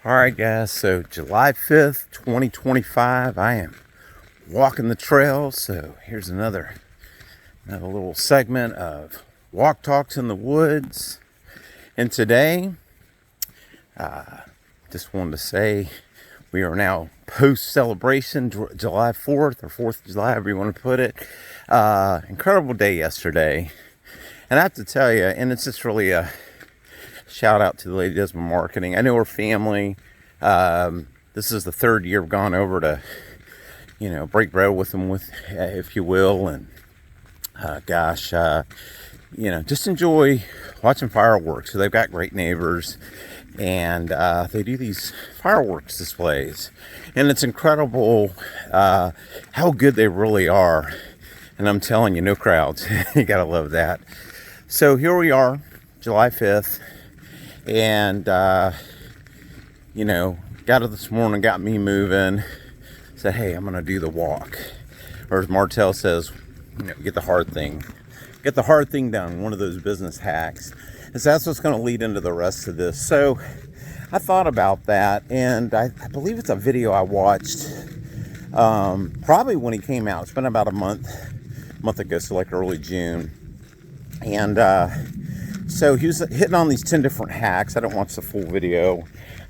Alright guys, so July 5th, 2025, I am walking the trail. So here's another little segment of Walk Talks in the Woods. And today, just wanted to say we are now post-celebration, July 4th or 4th of July, however you want to put it. Incredible day yesterday. And I have to tell you, and it's just really a shout out to the lady that does my marketing. I know her family. This is the third year I've gone over to, break bread with them, if you will. And just enjoy watching fireworks. So they've got great neighbors, and they do these fireworks displays, and it's incredible how good they really are. And I'm telling you, no crowds. You gotta love that. So here we are, July 5th. And, got up this morning, got me moving, said, hey, I'm going to do the walk. Or as Martell says, get the hard thing. Get the hard thing done, one of those business hacks. And so that's what's going to lead into the rest of this. So I thought about that, and I believe it's a video I watched probably when he came out. It's been about a month ago, so like early June. And, so he was hitting on these 10 different hacks. I don't watch the full video.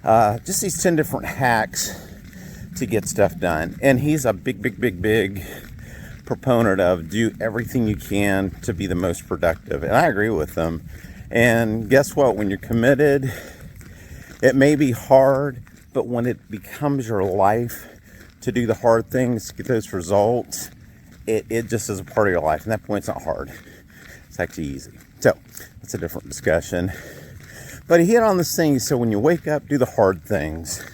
Just these 10 different hacks to get stuff done. And he's a big proponent of do everything you can to be the most productive. And I agree with him. And guess what? When you're committed, it may be hard, but when it becomes your life to do the hard things, to get those results, it just is a part of your life. And at that point, it's not hard. It's actually easy. So that's a different discussion. But he hit on this thing. So when you wake up, do the hard things.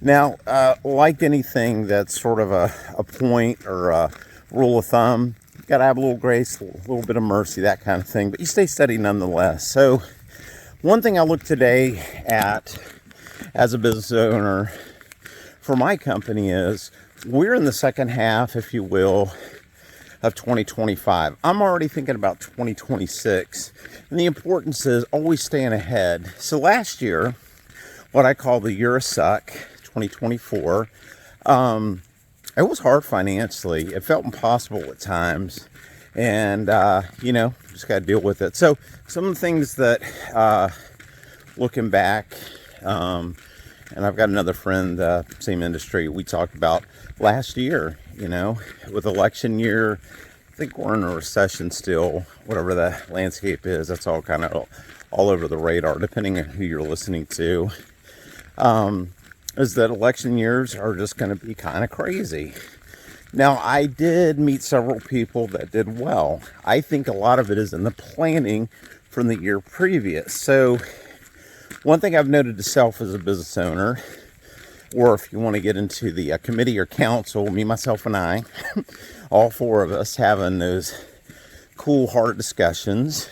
Now, like anything that's sort of a point or a rule of thumb, you got to have a little grace, a little bit of mercy, that kind of thing. But you stay steady nonetheless. So one thing I looked today at as a business owner for my company is we're in the second half, if you will, of 2025. I'm already thinking about 2026, and the importance is always staying ahead. So last year, what I call the year of suck, 2024, it was hard financially. It felt impossible at times, and just got to deal with it. So some of the things that, looking back, and I've got another friend, same industry, we talked about last year, with election year. I think we're in a recession still, whatever the landscape is. That's all kind of all over the radar, depending on who you're listening to. Is that election years are just going to be kind of crazy. Now, I did meet several people that did well. I think a lot of it is in the planning from the year previous. So one thing I've noted to self as a business owner, or if you want to get into the committee or council, me, myself, and I, all four of us having those cool, hard discussions,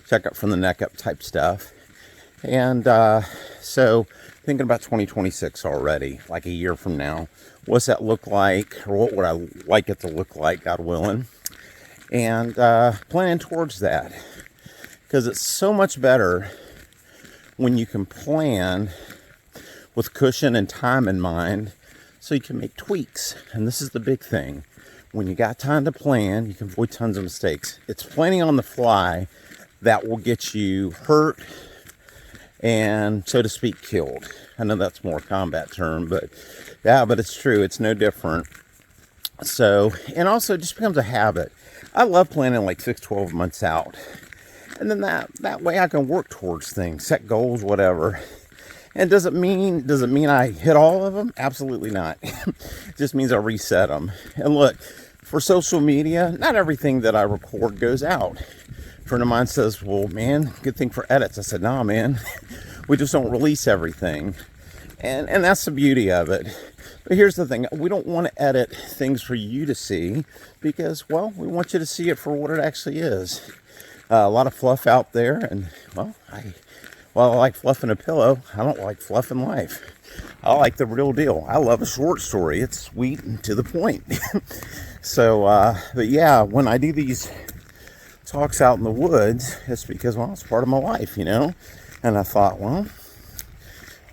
check up from the neck up type stuff. And so thinking about 2026 already, like a year from now, what's that look like, or what would I like it to look like, God willing, and planning towards that. Because it's so much better when you can plan with cushion and time in mind, so you can make tweaks. And this is the big thing. When you got time to plan, you can avoid tons of mistakes. It's planning on the fly that will get you hurt and, so to speak, killed. I know that's more a combat term, but yeah, but it's true. It's no different. So, and also it just becomes a habit. I love planning like 6-12 months out. And then that way I can work towards things, set goals, whatever. And does it mean I hit all of them? Absolutely not. It just means I reset them. And look, for social media, not everything that I record goes out. A friend of mine says, well, man, good thing for edits. I said, nah, man, we just don't release everything. And that's the beauty of it. But here's the thing. We don't want to edit things for you to see because, well, we want you to see it for what it actually is. A lot of fluff out there, and, well, I like fluffing a pillow. I don't like fluffing life. I like the real deal. I love a short story. It's sweet and to the point. So, but yeah, when I do these talks out in the woods, it's because, well, it's part of my life, And I thought, well,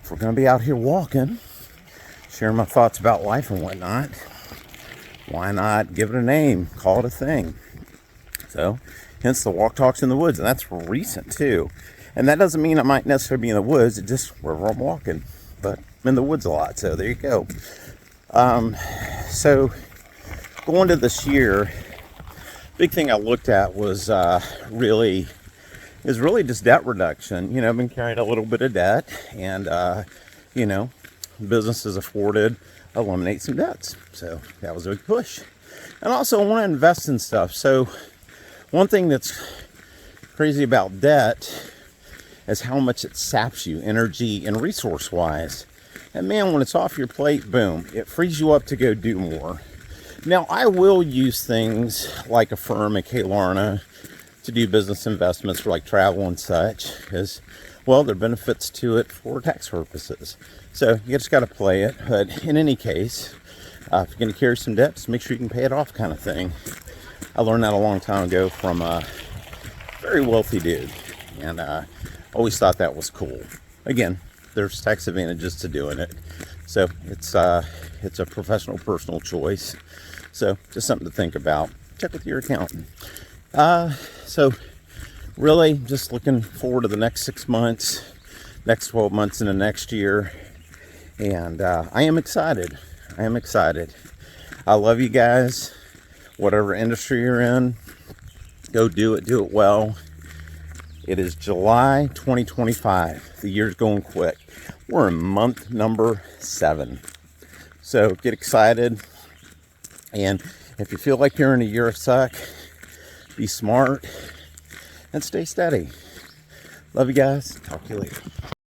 if we're going to be out here walking, sharing my thoughts about life and whatnot, why not give it a name, call it a thing? So, hence the walk talks in the woods, and that's recent too. And that doesn't mean I might necessarily be in the woods, it's just wherever I'm walking. But I'm in the woods a lot, so there you go. So, going to this year, big thing I looked at was really just debt reduction. You know, I've been carrying a little bit of debt, and you know, business has afforded eliminate some debts. So that was a big push. And also I want to invest in stuff. So one thing that's crazy about debt is how much it saps you energy and resource wise. And man, when it's off your plate, boom, it frees you up to go do more. Now, I will use things like a firm at Klarna to do business investments for like travel and such, because, well, there are benefits to it for tax purposes. So you just got to play it. But in any case, if you're going to carry some debt, just make sure you can pay it off, kind of thing. I learned that a long time ago from a very wealthy dude, and always thought that was cool. Again, there's tax advantages to doing it, so it's a professional, personal choice. So just something to think about. Check with your accountant. So really just looking forward to the next 6 months, next 12 months, and the next year. And I am excited. I love you guys. Whatever industry you're in, go do it well. It is July 2025. The year's going quick. We're in month number 7. So get excited. And if you feel like you're in a year of suck, be smart and stay steady. Love you guys. Talk to you later.